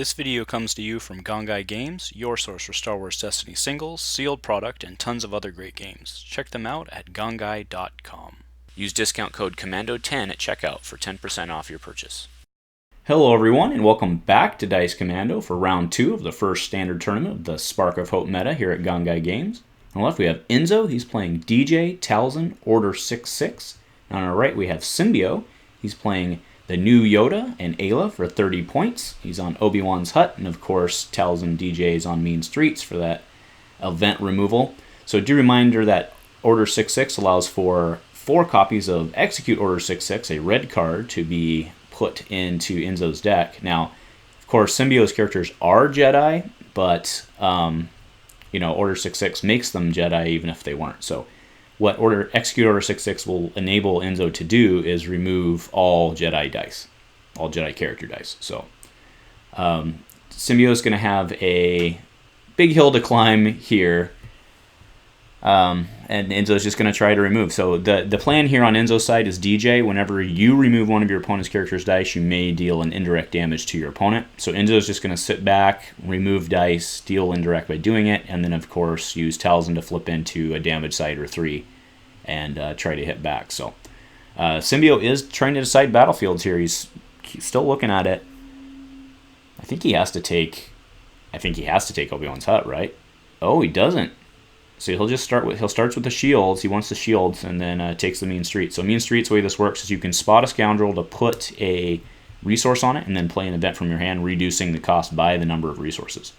This video comes to you from Gongaii Games, your source for Star Wars Destiny singles, sealed product, and tons of other great games. Check them out at gongaii.com. Use discount code COMMANDO10 at checkout for 10% off your purchase. Hello everyone, and welcome back to Dice Commando for round 2 of the first standard tournament of the Spark of Hope meta here at Gongaii Games. On the left we have Enzo, he's playing DJ, Talzin, Order 6/6. And on our right we have Symbio, he's playing the new Yoda and Aayla for 30 points. He's on Obi-Wan's hut, and of course Talzin DJ is on Mean Streets for that event removal. So do reminder that Order 6/6 allows for 4 copies of Execute Order 6/6, a red card, to be put into Enzo's deck. Now, of course, Symbio's characters are Jedi, but Order 6/6 makes them Jedi even if they weren't. So what Execute Order 6/6 will enable Enzo to do is remove all Jedi dice, all Jedi character dice. So Symbio is going to have a big hill to climb here, and Enzo's just going to try to remove. So the plan here on Enzo's side is DJ, whenever you remove one of your opponent's character's dice, you may deal an indirect damage to your opponent. So Enzo's just going to sit back, remove dice, deal indirect by doing it, and then of course use Talzin to flip into a damage side or 3 and try to hit back. So Symbio is trying to decide battlefields here. He's still looking at it. I think he has to take Obi-Wan's hut, right? Oh, he doesn't. So he'll starts with the shields. He wants the shields, and then takes the Mean Streets. So Mean Streets, the way this works is you can spot a scoundrel to put a resource on it, and then play an event from your hand, reducing the cost by the number of resources.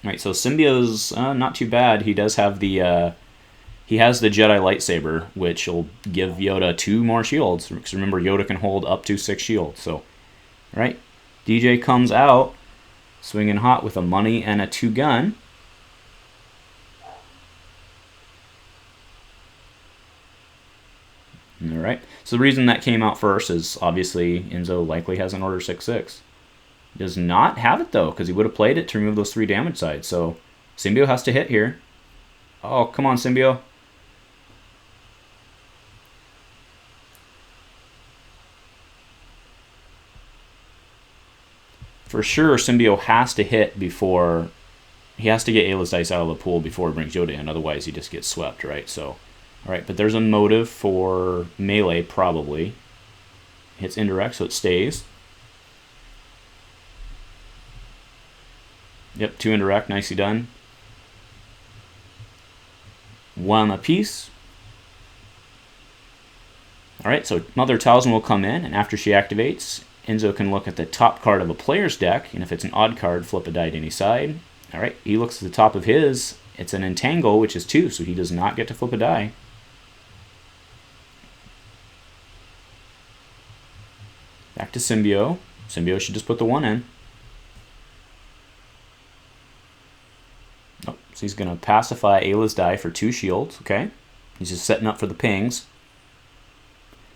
All right, so Symbio's not too bad. He does have the Jedi lightsaber, which will give Yoda 2 more shields. Because remember, Yoda can hold up to 6 shields. So, all right, DJ comes out swinging hot with a money and a 2 gun. Alright, so the reason that came out first is obviously Enzo likely has an Order 6/6. Does not have it though, because he would have played it to remove those 3 damage sides. So Symbio has to hit here. Oh, come on, Symbio. For sure, Symbio has to hit before... He has to get Aayla's dice out of the pool before he brings Yoda in, otherwise he just gets swept, right? So... Alright, but there's a motive for melee, probably. Hits indirect, so it stays. Yep, 2 indirect, nicely done. 1 apiece. Alright, so Mother Talzin will come in, and after she activates, Enzo can look at the top card of a player's deck, and if it's an odd card, flip a die to any side. Alright, he looks at the top of his. It's an Entangle, which is 2, so he does not get to flip a die. Back to Symbio. Symbio should just put the 1 in. Oh, so he's going to pacify Aayla's die for 2 shields. Okay. He's just setting up for the pings.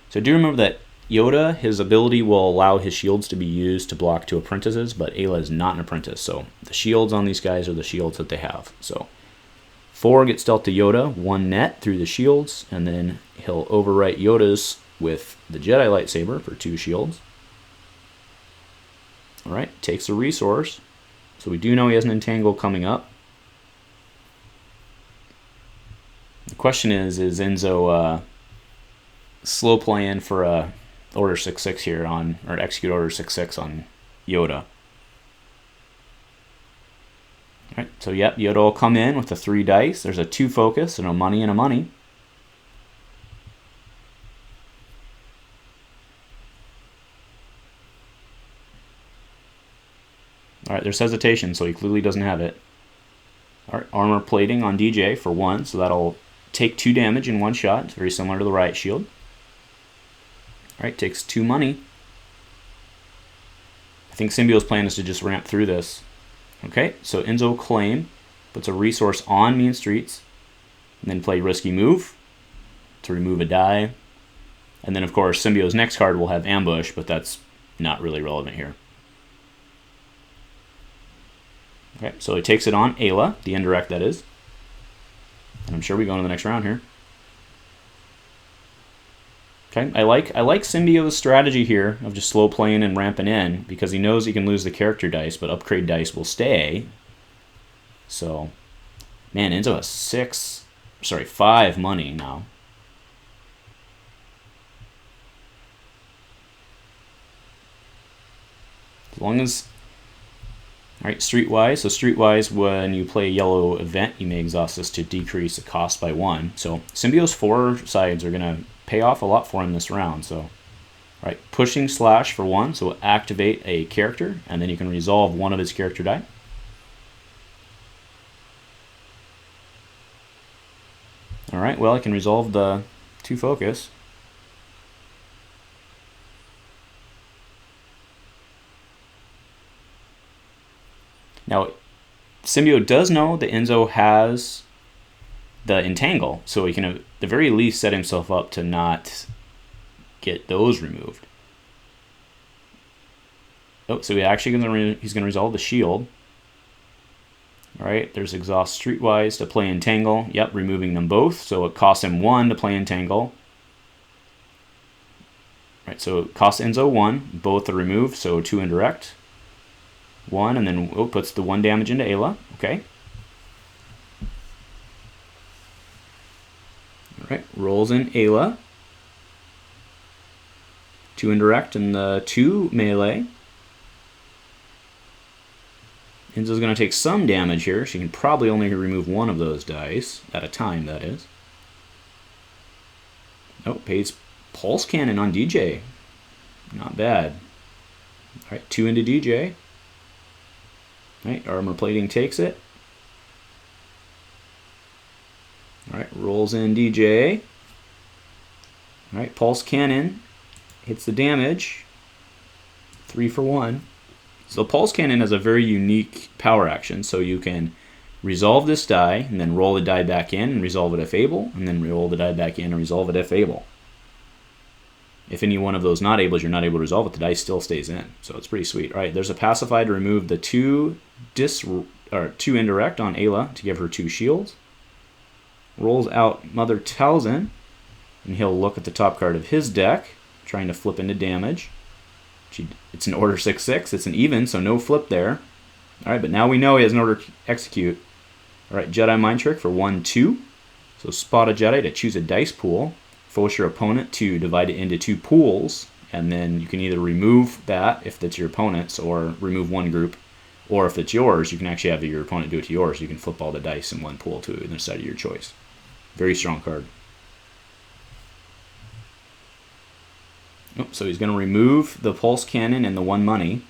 So do remember that Yoda, his ability will allow his shields to be used to block 2 apprentices, but Aayla is not an apprentice. So the shields on these guys are the shields that they have. So 4 gets dealt to Yoda, 1 net through the shields, and then he'll overwrite Yoda's with the Jedi lightsaber for 2 shields. Alright, takes a resource. So we do know he has an Entangle coming up. The question is Enzo slow playing for a Order 6/6 here on, or Execute Order 6/6 on Yoda? Alright, so yep, Yoda will come in with the 3 dice. There's a 2 focus and a money and a money. Alright, there's hesitation, so he clearly doesn't have it. Alright, armor plating on DJ for 1, so that'll take 2 damage in 1 shot. It's very similar to the Riot Shield. Alright, takes 2 money. I think Symbio's plan is to just ramp through this. Okay, so Enzo will claim, puts a resource on Mean Streets, and then play Risky Move to remove a die. And then, of course, Symbio's next card will have Ambush, but that's not really relevant here. Okay, so he takes it on Aayla, the indirect that is. And I'm sure we go into the next round here. Okay, I like Symbio's strategy here of just slow playing and ramping in because he knows he can lose the character dice, but upgrade dice will stay. So, man, Enzo has 5 money now. As long as, all right, Streetwise. So Streetwise, when you play a yellow event, you may exhaust this to decrease the cost by 1. So Symbio's 4 sides are gonna pay off a lot for him this round. So, all right, pushing slash for 1, so activate a character, and then you can resolve one of his character die. All right, well, I can resolve the 2 focus. Now, Symbio does know that Enzo has the Entangle, so he can at the very least set himself up to not get those removed. Oh, so he's going to resolve the shield. All right, there's exhaust Streetwise to play Entangle. Yep, removing them both, so it costs him 1 to play Entangle. All right, so it costs Enzo 1. Both are removed, so 2 indirect. 1, and then puts the 1 damage into Aayla. Okay. All right, rolls in Aayla. 2 indirect and the 2 melee. Enzo's going to take some damage here. She can probably only remove 1 of those dice at a time, that is. Oh, pays Pulse Cannon on DJ. Not bad. All right, 2 into DJ. All right, armor plating takes it. All right, rolls in DJ. All right, Pulse Cannon hits the damage. 3 for 1. So Pulse Cannon has a very unique power action, so you can resolve this die, and then roll the die back in and resolve it if able, and then roll the die back in and resolve it if able. If any one of those not able, you're not able to resolve it, the dice still stays in. So it's pretty sweet. All right, there's a Pacify to remove the 2 indirect on Aayla to give her 2 shields. Rolls out Mother Talzin, and he'll look at the top card of his deck, trying to flip into damage. It's an order 6/6. It's an even, so no flip there. All right, but now we know he has an order to execute. All right, Jedi Mind Trick for 1/2. So spot a Jedi to choose a dice pool. Force your opponent to divide it into 2 pools, and then you can either remove that if that's your opponent's, or remove one group, or if it's yours, you can actually have your opponent do it to yours. You can flip all the dice in one pool to either side of your choice. Very strong card. Oh, so he's going to remove the Pulse Cannon and the 1 money.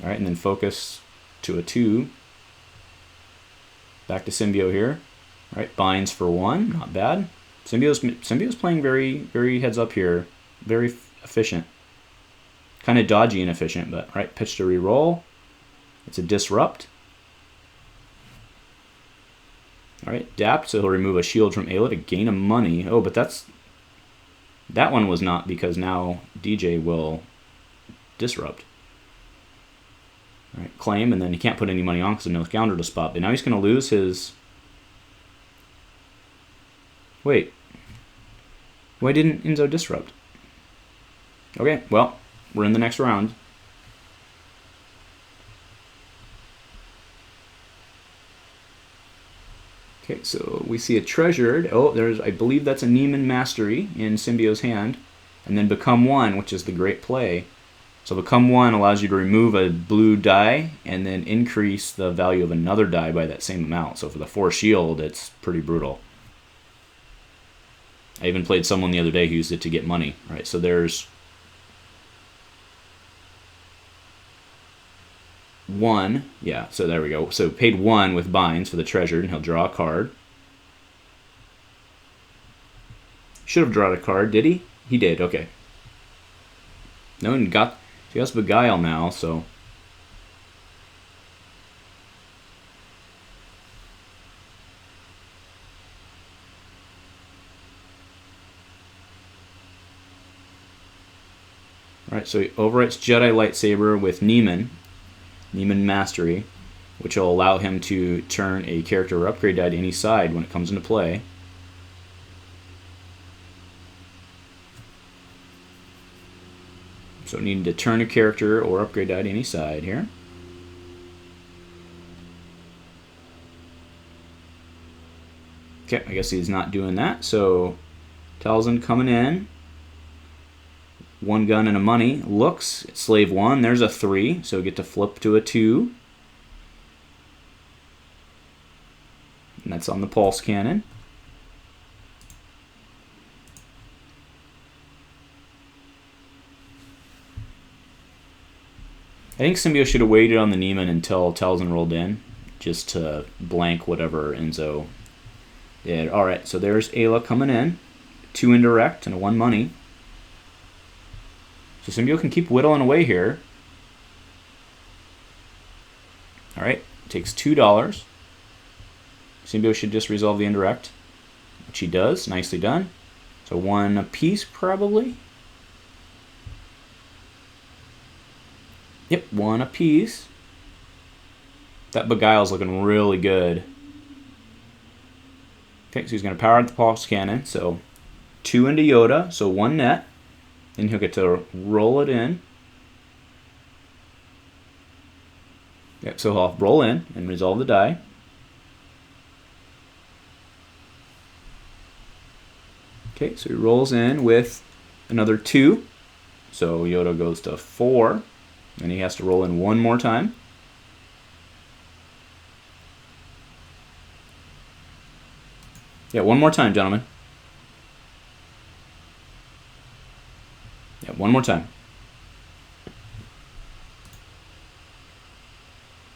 All right, and then focus to a 2. Back to Symbio here. All right, binds for 1, not bad. Symbio's playing very heads up here, very efficient. Kind of dodgy and efficient, but all right, pitch to reroll. It's a disrupt. All right, dapt, so he'll remove a shield from Aayla to gain a money. Oh, but that one was not, because now DJ will disrupt. All right, claim, and then he can't put any money on because there's no counter to spot. But now he's going to lose his... Wait. Why didn't Enzo disrupt? Okay, well, we're in the next round. Okay, so we see a treasured. Oh, I believe that's a Neiman Mastery in Symbio's hand. And then Become One, which is the great play. So Become One allows you to remove a blue die and then increase the value of another die by that same amount. So for the 4 shield, it's pretty brutal. I even played someone the other day who used it to get money. All right, so there's 1. Yeah, so there we go. So paid 1 with binds for the treasured, and he'll draw a card. Should have drawn a card, did he? He did, okay. No, and he has Beguile now, so... Alright, so he overwrites Jedi Lightsaber with Neiman Mastery, which will allow him to turn a character or upgrade die to any side when it comes into play. So needing to turn a character or upgrade die to any side here. Okay, I guess he's not doing that. So Talzin coming in. One gun and a money. Looks, slave 1. There's a 3, so we get to flip to a 2. And that's on the pulse cannon. I think Symbio should have waited on the Neiman until Talzin rolled in, just to blank whatever Enzo did. Alright, so there's Aayla coming in. 2 indirect and a 1 money. So Symbio can keep whittling away here. Alright, takes $2. Symbio should just resolve the indirect, which he does. Nicely done. So 1 apiece, probably. Yep, 1 apiece. That Beguile's looking really good. Okay, so he's going to power out the pulse cannon. So 2 into Yoda, so 1 net. Then he'll get to roll it in. Yep, so he'll roll in and resolve the die. Okay, so he rolls in with another 2. So Yoda goes to 4. And he has to roll in 1 more time. Yeah, 1 more time, gentlemen. Yeah, 1 more time.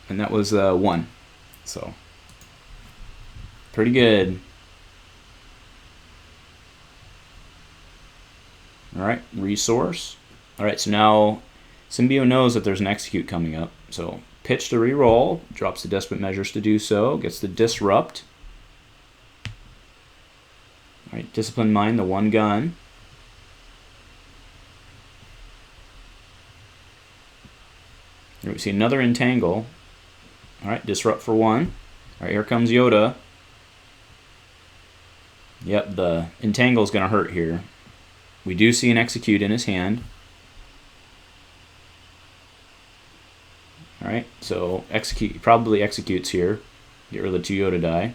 And that was 1. So, pretty good. Alright, resource. Alright, so now Symbio knows that there's an execute coming up. So, pitch to reroll, drops the desperate measures to do so, gets the disrupt. Alright, discipline mine, the 1 gun. Here we see another entangle. Alright, disrupt for 1. Alright, here comes Yoda. Yep, the entangle is going to hurt here. We do see an execute in his hand. Alright, so execute, probably executes here. Get rid of the 2 Yoda die.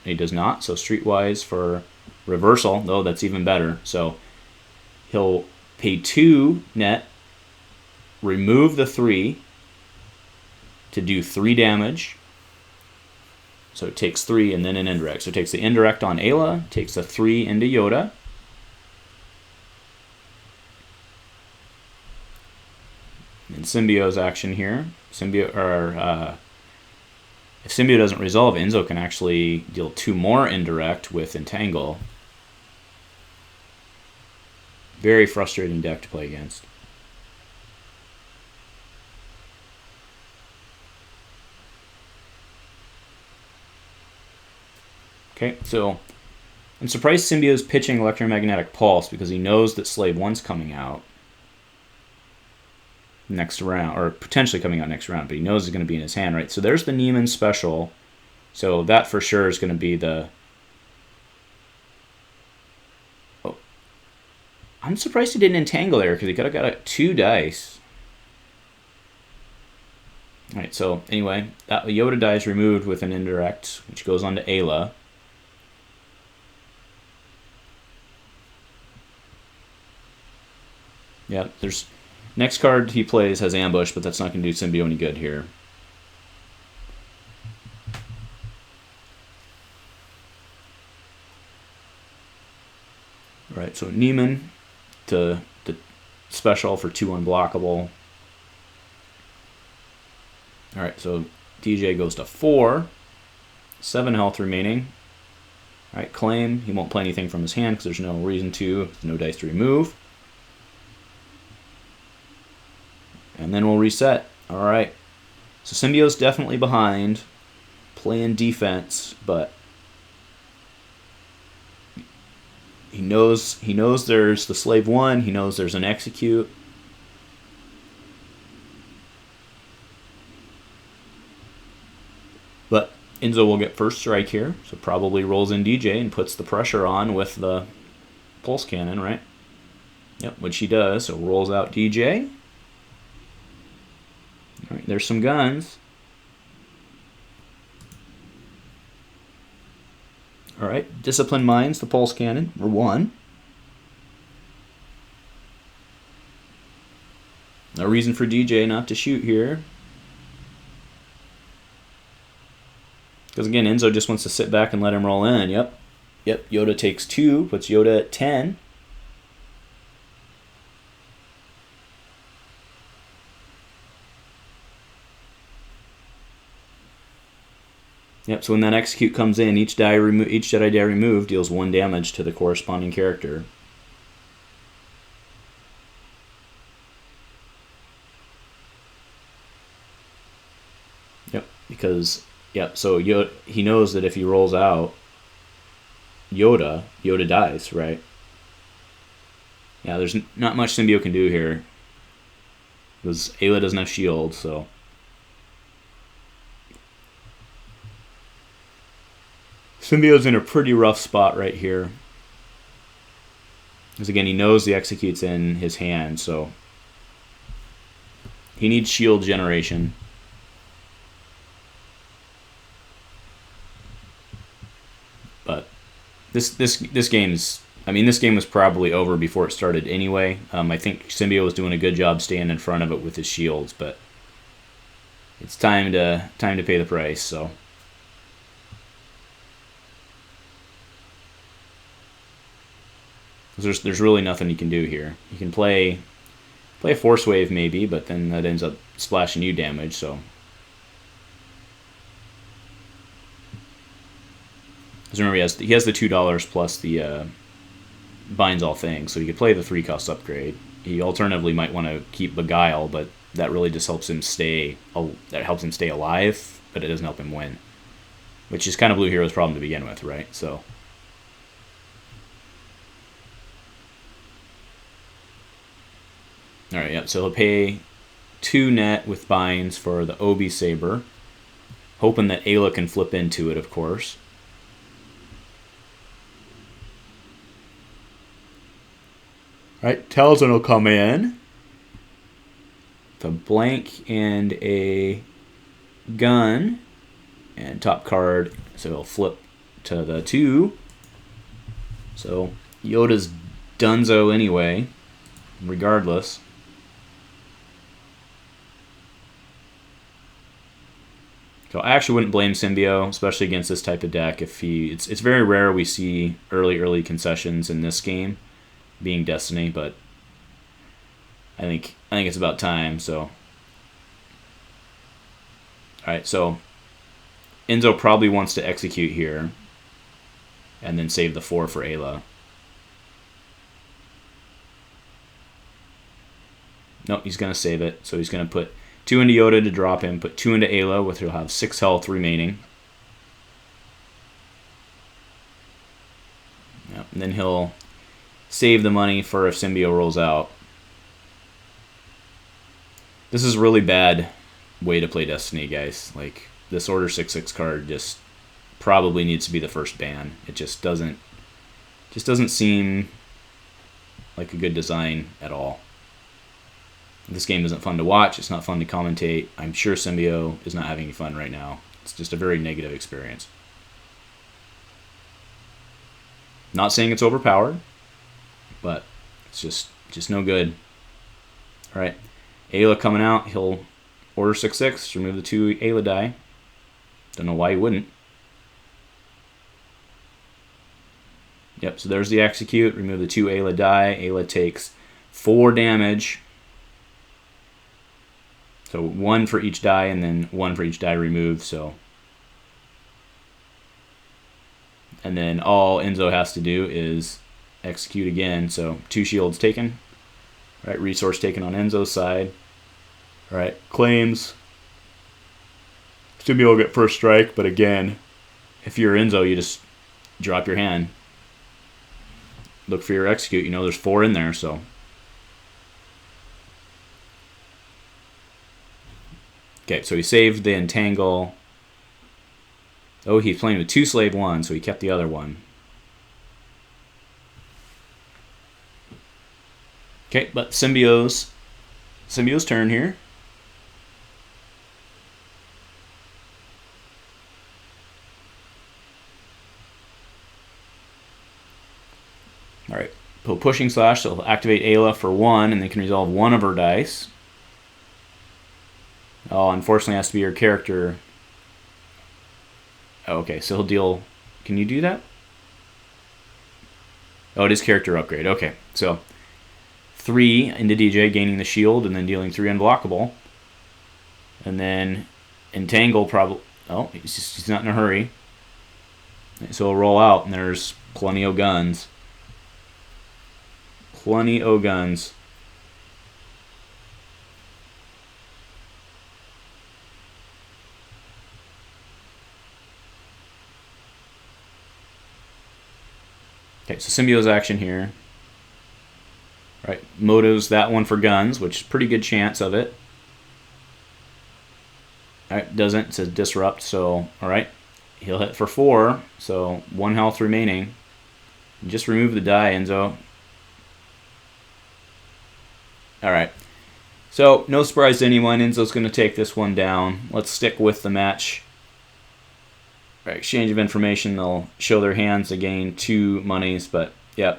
He does not, so streetwise for reversal, though that's even better. So he'll pay 2 net, remove the 3 to do 3 damage. So it takes 3 and then an indirect. So it takes the indirect on Aayla, takes the 3 into Yoda. And Symbio's action here. Symbio, or if Symbio doesn't resolve, Enzo can actually deal 2 more indirect with Entangle. Very frustrating deck to play against. Okay, so I'm surprised Symbio's pitching Electromagnetic Pulse because he knows that Slave 1's coming out next round, or potentially coming out next round, but he knows it's going to be in his hand, right? So there's the Neiman special. So that for sure is going to be the... Oh. I'm surprised he didn't entangle there because he could have got 2 dice. Alright, so anyway, that Yoda die is removed with an indirect, which goes on to Aayla. Yeah, there's... Next card he plays has Ambush, but that's not going to do Symbio any good here. Alright, so Neiman to the special for 2 unblockable. Alright, so DJ goes to 4. 7 health remaining. Alright, claim. He won't play anything from his hand because there's no reason to. There's no dice to remove. And then we'll reset. Alright. So Symbio's definitely behind. Playing defense, but he knows there's the Slave 1, he knows there's an execute. But Enzo will get first strike here, so probably rolls in DJ and puts the pressure on with the pulse cannon, right? Yep, which he does. So rolls out DJ. All right, there's some guns. All right, Discipline Mines, the pulse cannon, for 1. No reason for DJ not to shoot here. Because again, Enzo just wants to sit back and let him roll in. Yep. Yep, Yoda takes 2, puts Yoda at 10. Yep, so when that execute comes in, each Jedi die removed deals 1 damage to the corresponding character. Yep, because, yep, so Yoda, he knows that if he rolls out Yoda dies, right? Yeah, there's not much Symbio can do here. Because Aayla doesn't have shield, so... Symbio's in a pretty rough spot right here. Because again, he knows the execute's in his hand, so... He needs shield generation. But this game's... I mean, this game was probably over before it started anyway. I think Symbio was doing a good job staying in front of it with his shields, but it's time to pay the price. So there's really nothing you can do here. You can play a Force Wave maybe, but then that ends up splashing you damage. So because remember he has the $2 plus the binds all things, so he could play the 3-cost upgrade. He alternatively might want to keep Beguile, but that really just helps him stay alive, but it doesn't help him win, which is kind of Blue Hero's problem to begin with, right? So all right, yeah, so he'll pay 2 net with binds for the Obi Saber, hoping that Aayla can flip into it, of course. Right, Talzin will come in. The blank and a gun. And top card, so he'll flip to the 2. So Yoda's dunzo anyway, regardless. So I actually wouldn't blame Symbio, especially against this type of deck. It's very rare we see early concessions in this game, being Destiny, but I think it's about time. So, all right, so Enzo probably wants to execute here, and then save the 4 for Aayla. Nope, he's gonna save it. So he's gonna put 2 into Yoda to drop him, put 2 into Aayla, with he'll have 6 health remaining. Yep, and then he'll save the money for if Symbio rolls out. This is a really bad way to play Destiny, guys. Like, this Order 6/6 card just probably needs to be the first ban. It just doesn't seem like a good design at all. This game isn't fun to watch. It's not fun to commentate. I'm sure Symbio is not having fun right now. It's just a very negative experience. Not saying it's overpowered, but it's just no good. All right, Aayla coming out. He'll Order 6/6, remove the 2 Aayla die. Don't know why he wouldn't. Yep, so there's the execute. Remove the 2 Aayla die. Aayla takes 4 damage. So 1 for each die, and then 1 for each die removed. So, and then all Enzo has to do is execute again. So 2 shields taken. All right, resource taken on Enzo's side. All right, claims. Symbio will get first strike, but again, if you're Enzo, you just drop your hand. Look for your execute. You know there's 4 in there, so. Okay, so he saved the entangle. Oh, he's playing with 2 slave 1, so he kept the other one. Okay, but Symbio's turn here. All right, pushing slash, so he'll activate Aayla for 1, and they can resolve 1 of her dice. Oh, unfortunately, it has to be your character. Oh, okay, so he'll deal. Can you do that? Oh, it is character upgrade. Okay, so 3 into DJ, gaining the shield, and then dealing 3 unblockable. And then Entangle probably. Oh, he's not in a hurry. So he'll roll out, and there's plenty of guns. Plenty of guns. Okay, so Symbio's action here. Right, Moto's that one for guns, which is pretty good chance of it. Alright, doesn't. It says disrupt, so alright. He'll hit for 4, so 1 health remaining. Just remove the die, Enzo. Alright. So, no surprise to anyone, Enzo's going to take this one down. Let's stick with the match. Right, exchange of information, they'll show their hands to gain 2 monies, but yeah.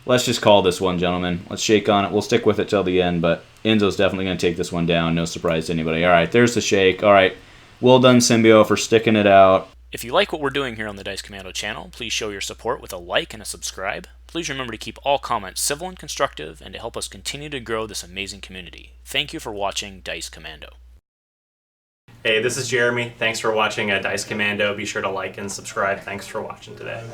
Let's just call this one, gentlemen. Let's shake on it. We'll stick with it till the end, but Enzo's definitely going to take this one down. No surprise to anybody. Alright, there's the shake. Alright, well done, Symbio, for sticking it out. If you like what we're doing here on the Dice Commando channel, please show your support with a like and a subscribe. Please remember to keep all comments civil and constructive, and to help us continue to grow this amazing community. Thank you for watching Dice Commando. Hey, this is Jeremy. Thanks for watching Dice Commando. Be sure to like and subscribe. Thanks for watching today.